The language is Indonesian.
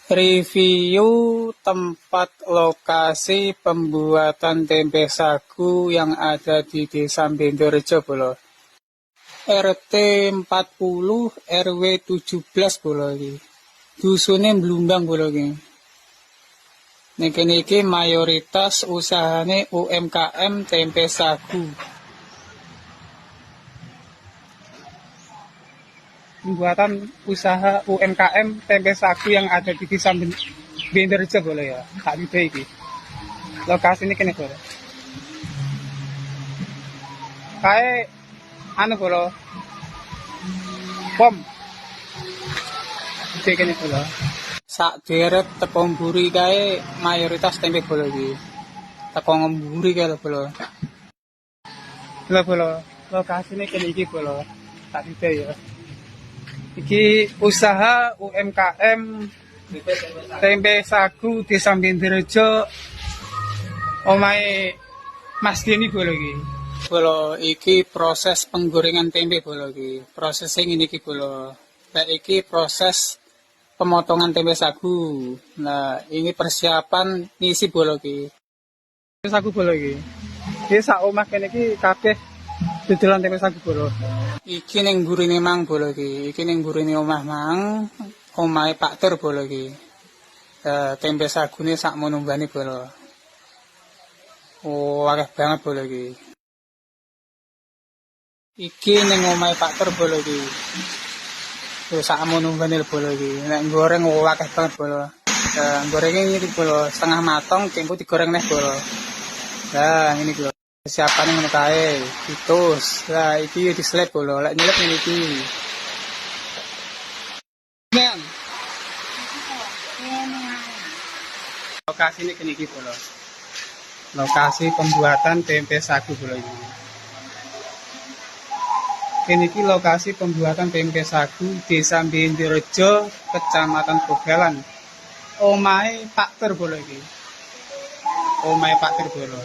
Review tempat lokasi pembuatan tempe sagu yang ada di Desa Bendorejo, Bolo. RT 40 RW 17, Bolo iki. Dusune Blumbang, Bolo iki. Niki mayoritas usahane UMKM tempe sagu. Pembuatan usaha UMKM tempe sagu yang ada di Desa Bendorejo, boleh ya. Tak video iki. Lokasi ini kene, Bolo. Kae anu, Bolo. Pom. Iki kene, Bolo. Sak deret tepung buri kae mayoritas tempe, Bolo iki. Tepung buri kae lho, Bolo. Lho, Bolo. Lokasi ini kene iki, Bolo. Tak video ya. Iki usaha UMKM tempe sagu Desa Bendorejo omahe Mas Deni, Bolo iki. Bolo, iki proses penggorengan tempe, Bolo iki. Prosesnya ngene iki, Bolo. Nah, iki proses pemotongan tempe sagu. Nah, ini persiapan ngisi, Bolo iki. Tempe sagu, Bolo iki. Iki sak omah kene iki kabeh dodolan tempe sagu, Bolo. Iki ning burine mang, Bolo iki. Iki ning burine omah mang, omahe Pak Tur, Bolo iki. Tempe sagune sak monombane, Bolo. Oh, akeh banget, Bolo iki. Iki ning omahe Pak Tur, Bolo iki. Tuh sak monombane, Bolo iki. Nek goreng akeh banget, Bolo. Gorengnya ini, Bolo, setengah matang, tempo digoreng neh, Bolo. Nah, ini, Bolo. Persiapannya ngono kae, ditus. Lah iki yo dislep, Bolo. Lek nyelep ngene iki. Nang. Lokasi ini kene iki, Bolo. Lokasi pembuatan tempe sagu, Bolo iki. Kene iki lokasi pembuatan tempe sagu Desa Bendorejo, Kecamatan Bogalan. Omahe Pak Tur, Bolo iki. Omahe Pak Tur, Bolo.